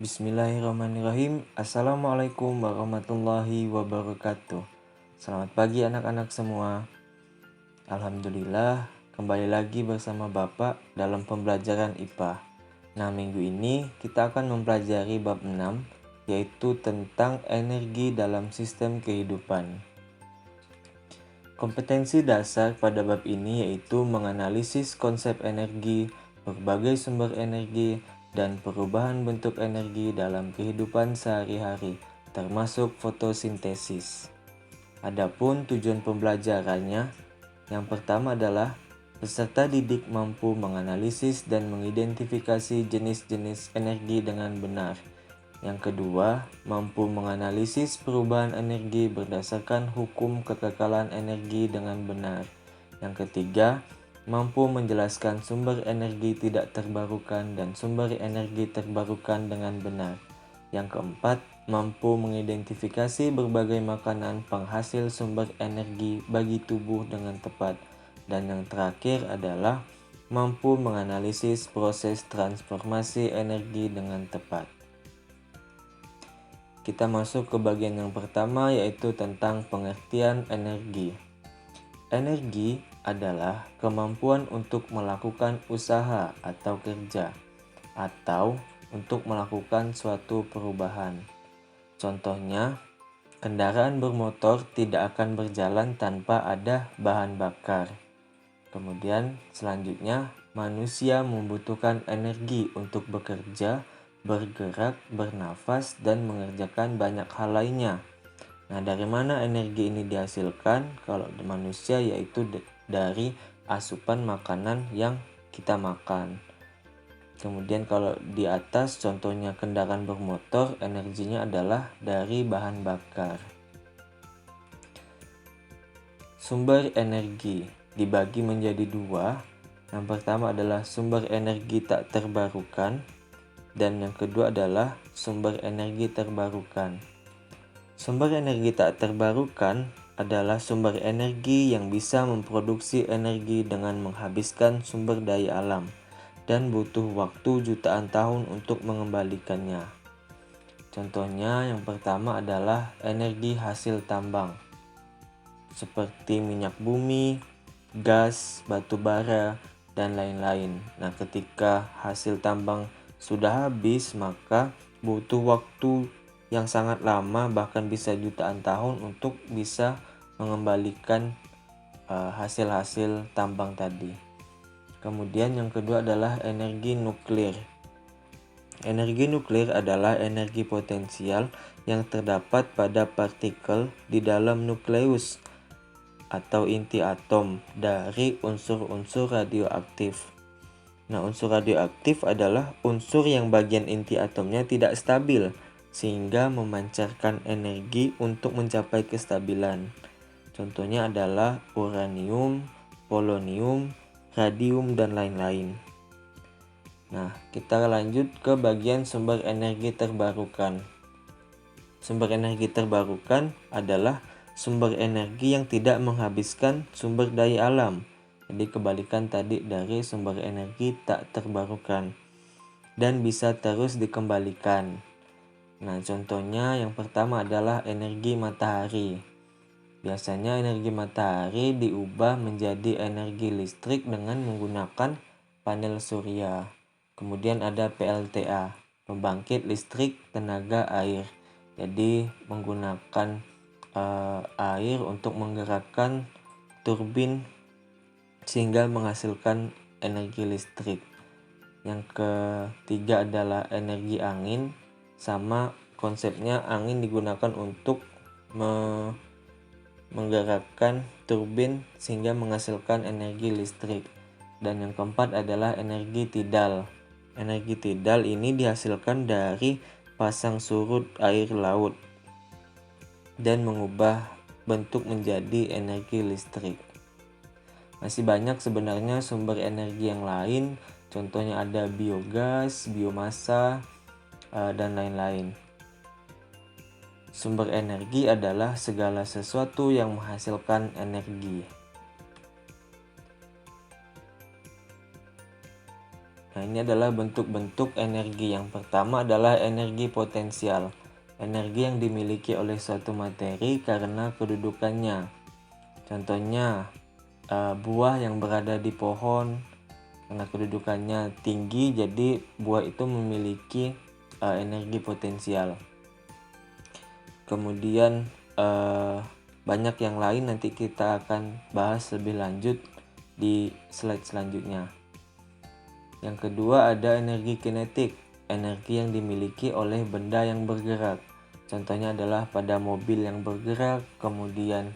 Bismillahirrahmanirrahim. Assalamualaikum warahmatullahi wabarakatuh. Selamat pagi anak-anak semua. Alhamdulillah, kembali lagi bersama Bapak dalam pembelajaran IPA. Nah, minggu ini kita akan mempelajari bab 6, yaitu tentang energi dalam sistem kehidupan. Kompetensi dasar pada bab ini yaitu menganalisis konsep energi, berbagai sumber energi, dan perubahan bentuk energi dalam kehidupan sehari-hari, termasuk fotosintesis. Adapun tujuan pembelajarannya, yang pertama adalah peserta didik mampu menganalisis dan mengidentifikasi jenis-jenis energi dengan benar. Yang kedua, mampu menganalisis perubahan energi berdasarkan hukum kekekalan energi dengan benar. Yang ketiga, mampu menjelaskan sumber energi tidak terbarukan dan sumber energi terbarukan dengan benar. Yang keempat, mampu mengidentifikasi berbagai makanan penghasil sumber energi bagi tubuh dengan tepat. Dan yang terakhir adalah mampu menganalisis proses transformasi energi dengan tepat. Kita masuk ke bagian yang pertama, yaitu tentang pengertian energi. Energi adalah kemampuan untuk melakukan usaha atau kerja, atau untuk melakukan suatu perubahan. Contohnya, kendaraan bermotor tidak akan berjalan tanpa ada bahan bakar. Kemudian selanjutnya, manusia membutuhkan energi untuk bekerja, bergerak, bernafas, dan mengerjakan banyak hal lainnya. Nah, dari mana energi ini dihasilkan? Kalau manusia, yaitu dari asupan makanan yang kita makan. Kemudian kalau di atas contohnya kendaraan bermotor, energinya adalah dari bahan bakar. Sumber energi dibagi menjadi dua. Yang pertama adalah sumber energi tak terbarukan, dan yang kedua adalah sumber energi terbarukan. Sumber energi tak terbarukan adalah sumber energi yang bisa memproduksi energi dengan menghabiskan sumber daya alam dan butuh waktu jutaan tahun untuk mengembalikannya. Contohnya yang pertama adalah energi hasil tambang, seperti minyak bumi, gas, batu bara, dan lain-lain. Nah, ketika hasil tambang sudah habis, maka butuh waktu yang sangat lama, bahkan bisa jutaan tahun untuk bisa mengembalikan hasil-hasil tambang tadi. Kemudian yang kedua adalah energi nuklir. Energi nuklir adalah energi potensial yang terdapat pada partikel di dalam nukleus atau inti atom dari unsur-unsur radioaktif. Nah, unsur radioaktif adalah unsur yang bagian inti atomnya tidak stabil, sehingga memancarkan energi untuk mencapai kestabilan. Contohnya adalah uranium, polonium, radium, dan lain-lain. Nah, kita lanjut ke bagian sumber energi terbarukan. Sumber energi terbarukan adalah sumber energi yang tidak menghabiskan sumber daya alam. Jadi kebalikan tadi dari sumber energi tak terbarukan, dan bisa terus dikembalikan. Nah, contohnya yang pertama adalah energi matahari. Biasanya energi matahari diubah menjadi energi listrik dengan menggunakan panel surya. Kemudian ada PLTA, pembangkit listrik tenaga air. Jadi menggunakan air untuk menggerakkan turbin sehingga menghasilkan energi listrik. Yang ketiga adalah energi angin. Sama konsepnya, angin digunakan untuk menggerakkan turbin sehingga menghasilkan energi listrik. Dan yang keempat adalah energi tidal. Energi tidal ini dihasilkan dari pasang surut air laut dan mengubah bentuk menjadi energi listrik. Masih banyak sebenarnya sumber energi yang lain, contohnya ada biogas, biomasa, dan lain-lain. Sumber energi adalah segala sesuatu yang menghasilkan energi. Nah, ini adalah bentuk-bentuk energi. Yang pertama adalah energi potensial. Energi yang dimiliki oleh suatu materi karena kedudukannya. Contohnya, buah yang berada di pohon karena kedudukannya tinggi, jadi buah itu memiliki energi potensial. Kemudian banyak yang lain nanti kita akan bahas lebih lanjut di slide selanjutnya. Yang kedua ada energi kinetik, energi yang dimiliki oleh benda yang bergerak. Contohnya adalah pada mobil yang bergerak, kemudian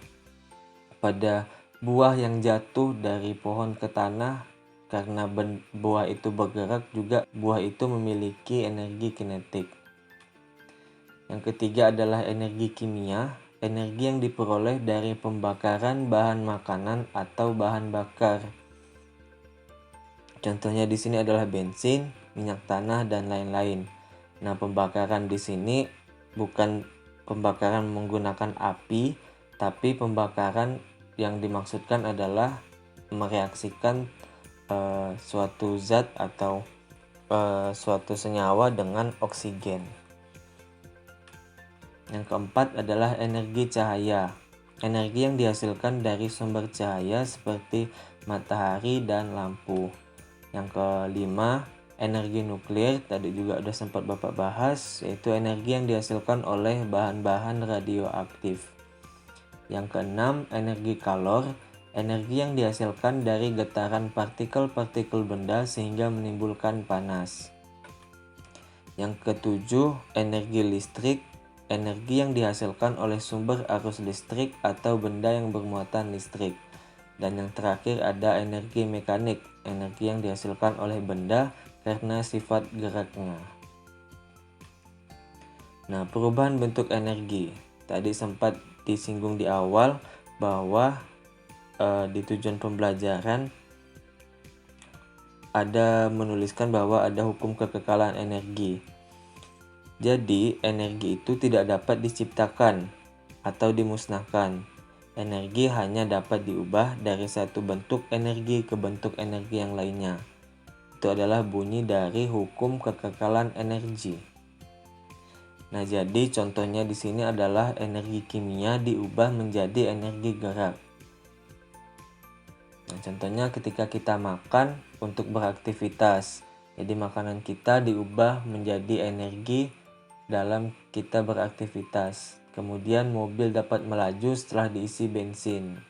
pada buah yang jatuh dari pohon ke tanah. Karena buah itu bergerak, juga buah itu memiliki energi kinetik. Yang ketiga adalah energi kimia, energi yang diperoleh dari pembakaran bahan makanan atau bahan bakar. Contohnya di sini adalah bensin, minyak tanah, dan lain-lain. Nah, pembakaran di sini bukan pembakaran menggunakan api, tapi pembakaran yang dimaksudkan adalah mereaksikan suatu zat atau suatu senyawa dengan oksigen. Yang keempat adalah energi cahaya. Energi yang dihasilkan dari sumber cahaya seperti matahari dan lampu. Yang kelima, energi nuklir. Tadi juga udah sempat Bapak bahas, yaitu energi yang dihasilkan oleh bahan-bahan radioaktif. Yang keenam, energi kalor. Energi yang dihasilkan dari getaran partikel-partikel benda sehingga menimbulkan panas. Yang ketujuh, energi listrik. Energi yang dihasilkan oleh sumber arus listrik atau benda yang bermuatan listrik. Dan yang terakhir ada energi mekanik. Energi yang dihasilkan oleh benda karena sifat geraknya. Nah, perubahan bentuk energi. Tadi sempat disinggung di awal bahwa di tujuan pembelajaran ada menuliskan bahwa ada hukum kekekalan energi. Jadi, energi itu tidak dapat diciptakan atau dimusnahkan. Energi hanya dapat diubah dari satu bentuk energi ke bentuk energi yang lainnya. Itu adalah bunyi dari hukum kekekalan energi. Nah, jadi contohnya di sini adalah energi kimia diubah menjadi energi gerak. Nah, contohnya ketika kita makan untuk beraktivitas. Jadi makanan kita diubah menjadi energi dalam kita beraktivitas. Kemudian mobil dapat melaju setelah diisi bensin.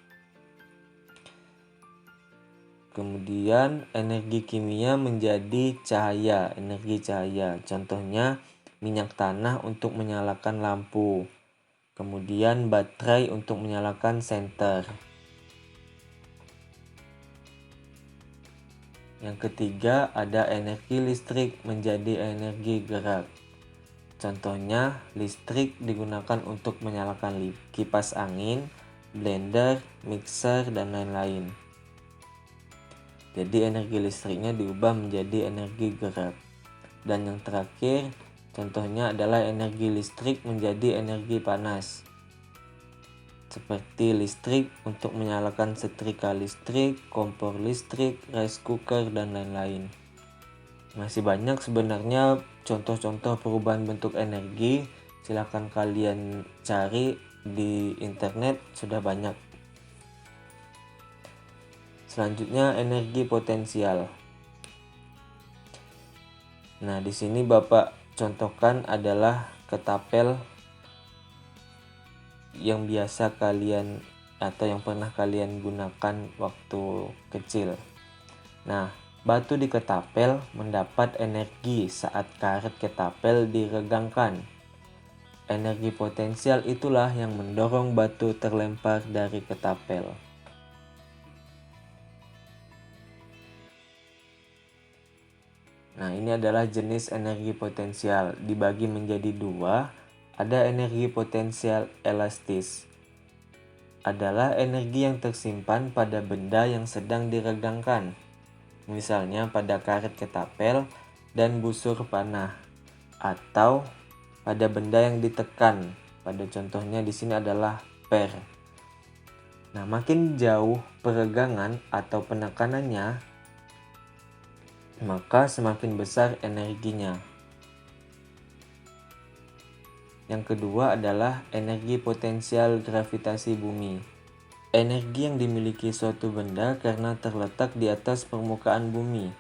Kemudian energi kimia menjadi cahaya, energi cahaya. Contohnya minyak tanah untuk menyalakan lampu. Kemudian baterai untuk menyalakan senter. Yang ketiga ada energi listrik menjadi energi gerak. Contohnya listrik digunakan untuk menyalakan kipas angin, blender, mixer, dan lain-lain. Jadi energi listriknya diubah menjadi energi gerak. Dan yang terakhir contohnya adalah energi listrik menjadi energi panas. Seperti listrik untuk menyalakan setrika listrik, kompor listrik, rice cooker, dan lain-lain. Masih banyak sebenarnya contoh-contoh perubahan bentuk energi. Silahkan kalian cari di internet, sudah banyak. Selanjutnya energi potensial. Nah, di sini Bapak contohkan adalah ketapel yang biasa kalian atau yang pernah kalian gunakan waktu kecil. Nah, batu di ketapel mendapat energi saat karet ketapel diregangkan. Energi potensial itulah yang mendorong batu terlempar dari ketapel. Nah, ini adalah jenis energi potensial, dibagi menjadi dua. Ada energi potensial elastis. Adalah energi yang tersimpan pada benda yang sedang diregangkan. Misalnya pada karet ketapel dan busur panah, atau pada benda yang ditekan. Pada contohnya di sini adalah per. Nah, makin jauh peregangan atau penekanannya, maka semakin besar energinya. Yang kedua adalah energi potensial gravitasi bumi. Energi yang dimiliki suatu benda karena terletak di atas permukaan bumi.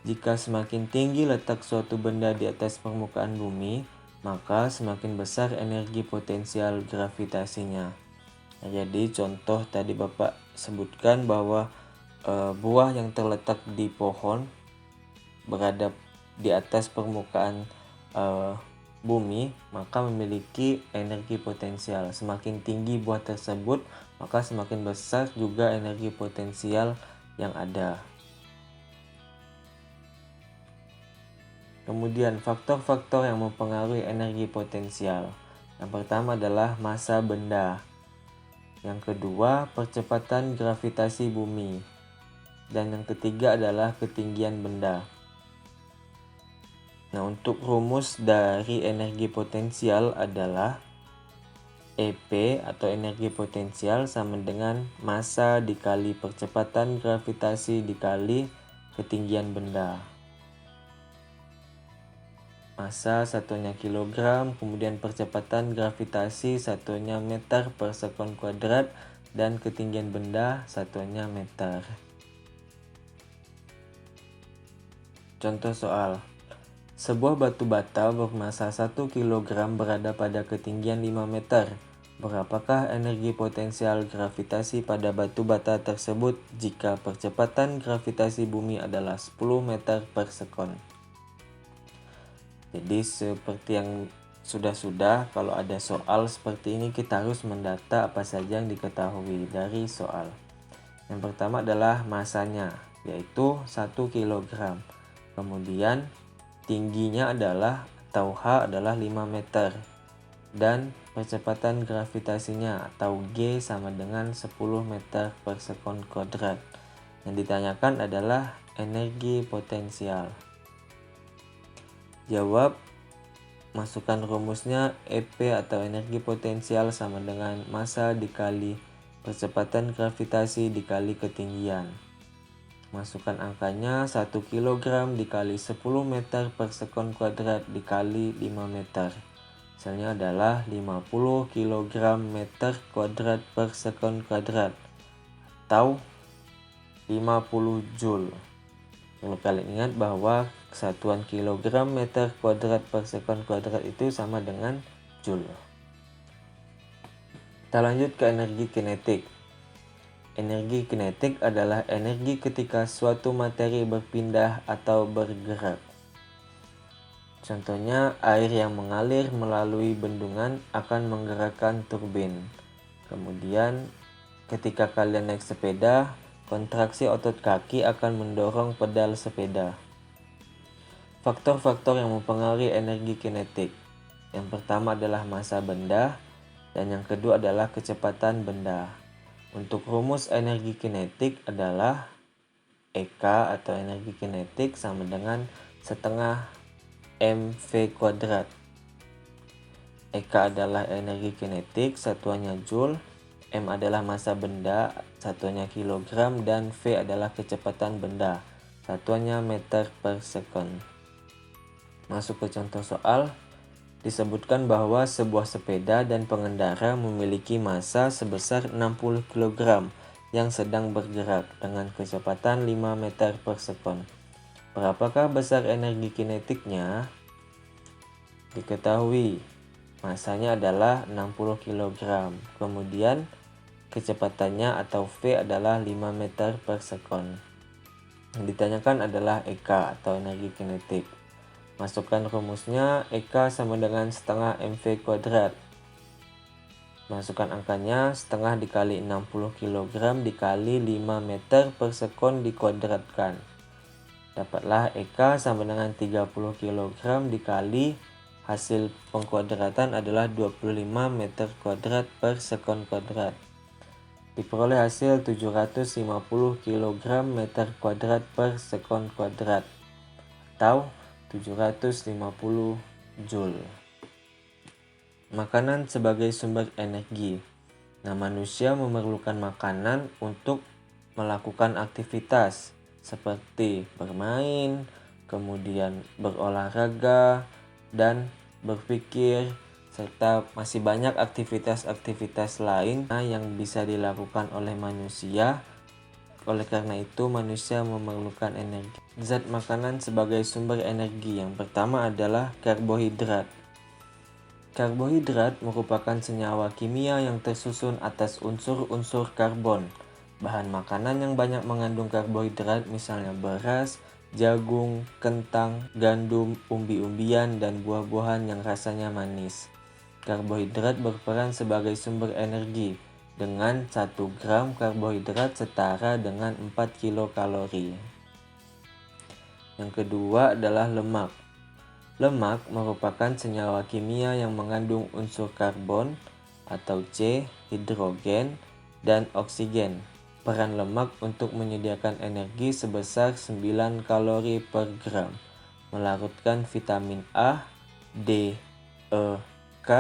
Jika semakin tinggi letak suatu benda di atas permukaan bumi, maka semakin besar energi potensial gravitasinya. Nah, jadi contoh tadi Bapak sebutkan bahwa buah yang terletak di pohon berada di atas permukaan bumi, maka memiliki energi potensial. Semakin tinggi buah tersebut, maka semakin besar juga energi potensial yang ada. Kemudian faktor-faktor yang mempengaruhi energi potensial. Yang pertama adalah massa benda. Yang kedua, percepatan gravitasi bumi. Dan yang ketiga adalah ketinggian benda. Nah, untuk rumus dari energi potensial adalah EP atau energi potensial sama dengan massa dikali percepatan gravitasi dikali ketinggian benda. Massa satunya kilogram, kemudian percepatan gravitasi satunya meter per sekon kuadrat, dan ketinggian benda satunya meter. Contoh soal. Sebuah batu bata bermassa 1 kg berada pada ketinggian 5 meter. Berapakah energi potensial gravitasi pada batu bata tersebut jika percepatan gravitasi bumi adalah 10 meter per sekon? Jadi seperti yang sudah-sudah, kalau ada soal seperti ini kita harus mendata apa saja yang diketahui dari soal. Yang pertama adalah masanya, yaitu 1 kg. Kemudian tingginya adalah atau H adalah 5 meter. Dan percepatan gravitasinya atau G sama dengan 10 meter per sekon kuadrat. Yang ditanyakan adalah energi potensial. Jawab, masukkan rumusnya EP atau energi potensial sama dengan massa dikali percepatan gravitasi dikali ketinggian. Masukkan angkanya 1 kg dikali 10 meter per sekon kuadrat dikali 5 meter. Hasilnya adalah 50 kg meter kuadrat per sekon kuadrat atau 50 joule. Perlu kalian ingat bahwa kesatuan kilogram meter kuadrat per sekon kuadrat itu sama dengan joule. Kita lanjut ke energi kinetik. Energi kinetik adalah energi ketika suatu materi berpindah atau bergerak. Contohnya, air yang mengalir melalui bendungan akan menggerakkan turbin. Kemudian, ketika kalian naik sepeda, kontraksi otot kaki akan mendorong pedal sepeda. Faktor-faktor yang mempengaruhi energi kinetik. Yang pertama adalah massa benda, dan yang kedua adalah kecepatan benda. Untuk rumus energi kinetik adalah EK atau energi kinetik sama dengan setengah mv kuadrat. EK adalah energi kinetik, satuannya joule, M adalah massa benda, satuannya kilogram, dan V adalah kecepatan benda, satuannya meter per sekon. Masuk ke contoh soal. Disebutkan bahwa sebuah sepeda dan pengendara memiliki massa sebesar 60 kg yang sedang bergerak dengan kecepatan 5 meter per sekon. Berapakah besar energi kinetiknya? Diketahui massanya adalah 60 kg. Kemudian kecepatannya atau V adalah 5 meter per sekon. Yang ditanyakan adalah EK atau energi kinetik. Masukkan rumusnya, EK sama dengan setengah mv kuadrat. Masukkan angkanya, setengah dikali 60 kg dikali 5 meter per sekon dikuadratkan. Dapatlah EK sama dengan 30 kg dikali hasil pengkuadratan adalah 25 meter kuadrat per sekon kuadrat. Diperoleh hasil 750 kg meter kuadrat per sekon kuadrat atau 750 joule. Makanan sebagai sumber energi. Nah, manusia memerlukan makanan untuk melakukan aktivitas seperti bermain, kemudian berolahraga, dan berpikir, serta masih banyak aktivitas-aktivitas lain yang bisa dilakukan oleh manusia. Oleh karena itu, manusia memerlukan energi. Zat makanan sebagai sumber energi yang pertama adalah karbohidrat. Karbohidrat merupakan senyawa kimia yang tersusun atas unsur-unsur karbon. Bahan makanan yang banyak mengandung karbohidrat misalnya beras, jagung, kentang, gandum, umbi-umbian, dan buah-buahan yang rasanya manis. Karbohidrat berperan sebagai sumber energi, dengan 1 gram karbohidrat setara dengan 4 kilokalori. Yang kedua adalah lemak. Lemak merupakan senyawa kimia yang mengandung unsur karbon atau C, hidrogen, dan oksigen. Peran lemak untuk menyediakan energi sebesar 9 kalori per gram, melarutkan vitamin A, D, E, K,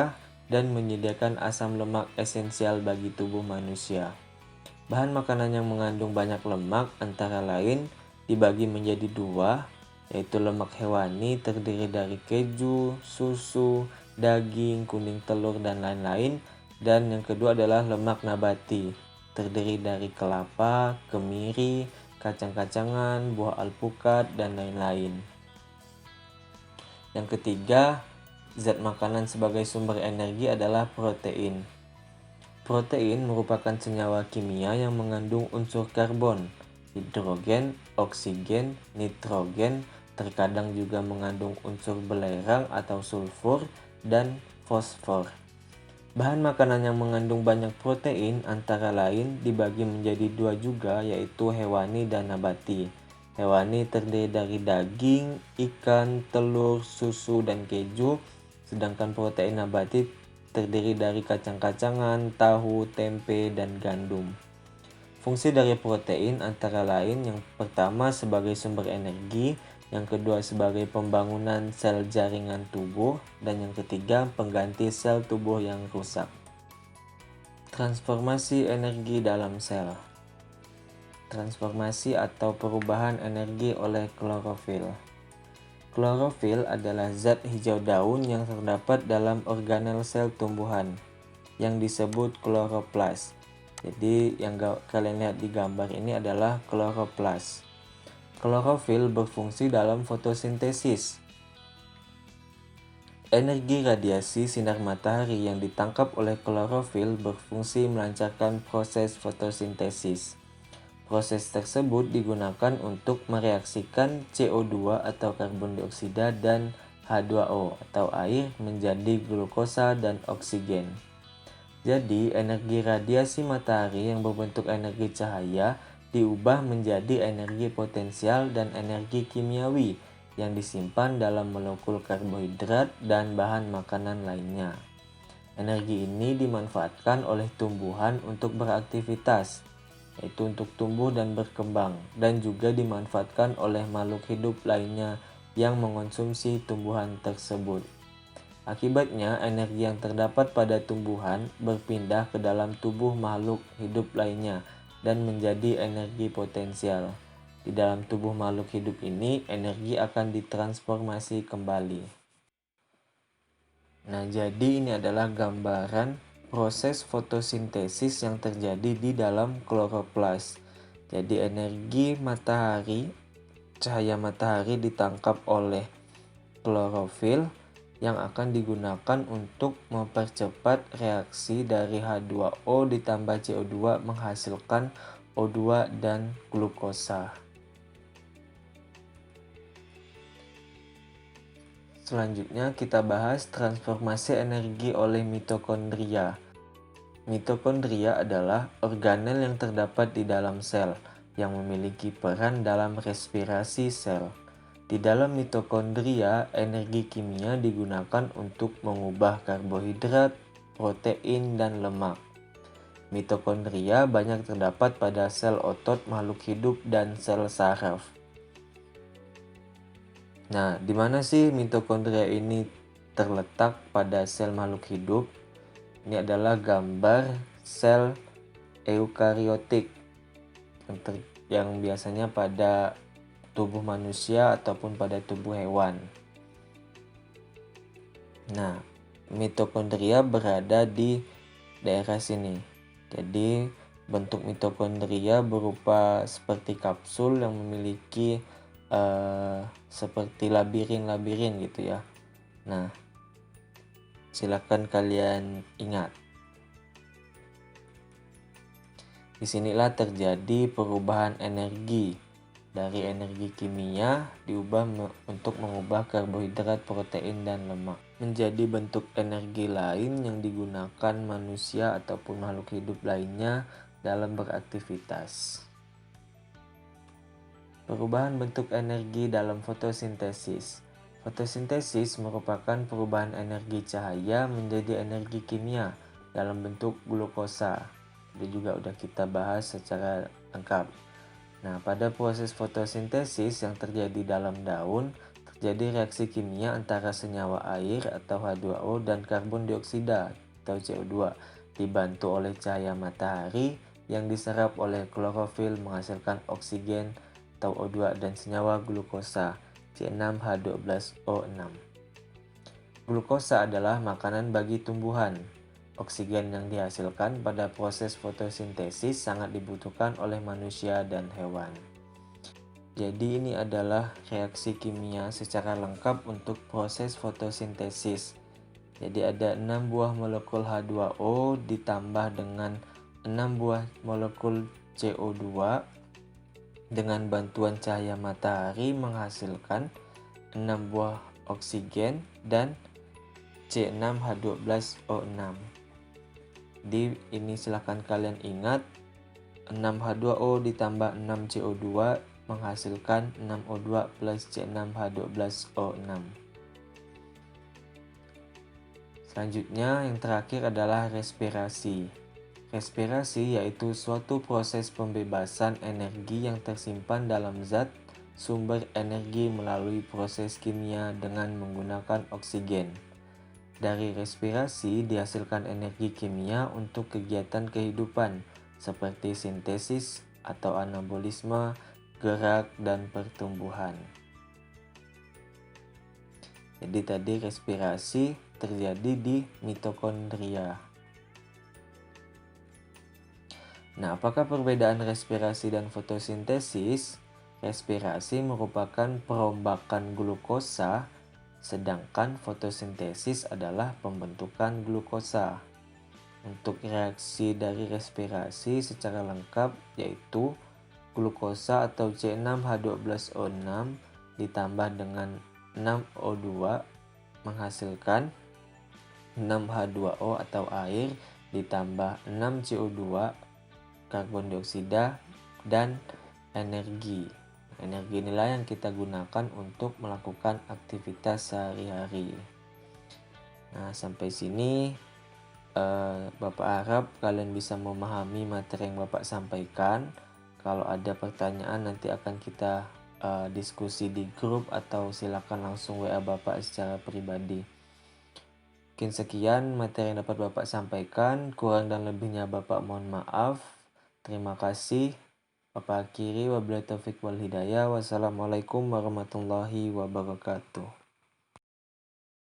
dan menyediakan asam lemak esensial bagi tubuh manusia. Bahan makanan yang mengandung banyak lemak antara lain dibagi menjadi 2, yaitu lemak hewani terdiri dari keju, susu, daging, kuning telur, dan lain-lain. Dan yang kedua adalah lemak nabati, terdiri dari kelapa, kemiri, kacang-kacangan, buah alpukat, dan lain-lain. Yang ketiga, zat makanan sebagai sumber energi adalah protein. Protein merupakan senyawa kimia yang mengandung unsur karbon, hidrogen, oksigen, nitrogen, terkadang juga mengandung unsur belerang atau sulfur, dan fosfor. Bahan makanan yang mengandung banyak protein antara lain dibagi menjadi 2 juga, yaitu hewani dan nabati. Hewani terdiri dari daging, ikan, telur, susu, dan keju, sedangkan protein nabati terdiri dari kacang-kacangan, tahu, tempe, dan gandum. Fungsi dari protein antara lain yang pertama sebagai sumber energi, yang kedua sebagai pembangunan sel jaringan tubuh, dan yang ketiga pengganti sel tubuh yang rusak. Transformasi energi dalam sel. Transformasi atau perubahan energi oleh klorofil. Klorofil adalah zat hijau daun yang terdapat dalam organel sel tumbuhan yang disebut kloroplas. Jadi yang kalian lihat di gambar ini adalah kloroplas. Klorofil berfungsi dalam fotosintesis. Energi radiasi sinar matahari yang ditangkap oleh klorofil berfungsi melancarkan proses fotosintesis. Proses tersebut digunakan untuk mereaksikan CO2 atau karbon dioksida dan H2O atau air menjadi glukosa dan oksigen. Jadi, energi radiasi matahari yang berbentuk energi cahaya diubah menjadi energi potensial dan energi kimiawi yang disimpan dalam molekul karbohidrat dan bahan makanan lainnya. Energi ini dimanfaatkan oleh tumbuhan untuk beraktivitas, yaitu untuk tumbuh dan berkembang, dan juga dimanfaatkan oleh makhluk hidup lainnya yang mengonsumsi tumbuhan tersebut. Akibatnya, energi yang terdapat pada tumbuhan berpindah ke dalam tubuh makhluk hidup lainnya dan menjadi energi potensial. Di dalam tubuh makhluk hidup ini, energi akan ditransformasi kembali. Nah, jadi ini adalah gambaran proses fotosintesis yang terjadi di dalam kloroplas. Jadi energi matahari, cahaya matahari ditangkap oleh klorofil yang akan digunakan untuk mempercepat reaksi dari H2O ditambah CO2 menghasilkan O2 dan glukosa. Selanjutnya kita bahas transformasi energi oleh mitokondria. Mitokondria adalah organel yang terdapat di dalam sel yang memiliki peran dalam respirasi sel. Di dalam mitokondria, energi kimia digunakan untuk mengubah karbohidrat, protein, dan lemak. Mitokondria banyak terdapat pada sel otot makhluk hidup dan sel saraf. Nah, di mana sih mitokondria ini terletak pada sel makhluk hidup? Ini adalah gambar sel eukariotik yang biasanya pada tubuh manusia ataupun pada tubuh hewan. Nah, mitokondria berada di daerah sini. Jadi, bentuk mitokondria berupa seperti kapsul yang memiliki seperti labirin-labirin gitu ya. Nah, silakan kalian ingat. Disinilah terjadi perubahan energi. Dari energi kimia diubah untuk mengubah karbohidrat, protein, dan lemak menjadi bentuk energi lain yang digunakan manusia ataupun makhluk hidup lainnya dalam beraktivitas. Perubahan bentuk energi dalam fotosintesis. Fotosintesis merupakan perubahan energi cahaya menjadi energi kimia dalam bentuk glukosa. Ini juga udah kita bahas secara lengkap. Nah, pada proses fotosintesis yang terjadi dalam daun, terjadi reaksi kimia antara senyawa air atau H2O dan karbon dioksida atau CO2 dibantu oleh cahaya matahari yang diserap oleh klorofil menghasilkan oksigen atau O2 dan senyawa glukosa C6H12O6. Glukosa adalah makanan bagi tumbuhan. Oksigen yang dihasilkan pada proses fotosintesis sangat dibutuhkan oleh manusia dan hewan. Jadi ini adalah reaksi kimia secara lengkap untuk proses fotosintesis. Jadi ada 6 buah molekul H2O ditambah dengan 6 buah molekul CO2 dengan bantuan cahaya matahari menghasilkan 6 buah oksigen dan C6H12O6. Di ini silahkan kalian ingat 6H2O ditambah 6CO2 menghasilkan 6O2 plus C6H12O6. Selanjutnya yang terakhir adalah respirasi. Respirasi yaitu suatu proses pembebasan energi yang tersimpan dalam zat sumber energi melalui proses kimia dengan menggunakan oksigen. Dari respirasi dihasilkan energi kimia untuk kegiatan kehidupan seperti sintesis atau anabolisme, gerak, dan pertumbuhan. Jadi tadi respirasi terjadi di mitokondria. Nah, apakah perbedaan respirasi dan fotosintesis? Respirasi merupakan perombakan glukosa, sedangkan fotosintesis adalah pembentukan glukosa. Untuk reaksi dari respirasi secara lengkap yaitu glukosa atau C6H12O6 ditambah dengan 6O2 menghasilkan 6H2O atau air ditambah 6CO2 karbon dioksida dan energi. Energi inilah yang kita gunakan untuk melakukan aktivitas sehari-hari. Nah, sampai sini Bapak harap kalian bisa memahami materi yang Bapak sampaikan. Kalau ada pertanyaan nanti akan kita diskusi di grup atau silakan langsung WA Bapak secara pribadi. Mungkin sekian materi yang dapat Bapak sampaikan. Kurang dan lebihnya Bapak mohon maaf. Terima kasih. Bapak akhiri wabillahi taufik wal hidayah. Wassalamualaikum warahmatullahi wabarakatuh.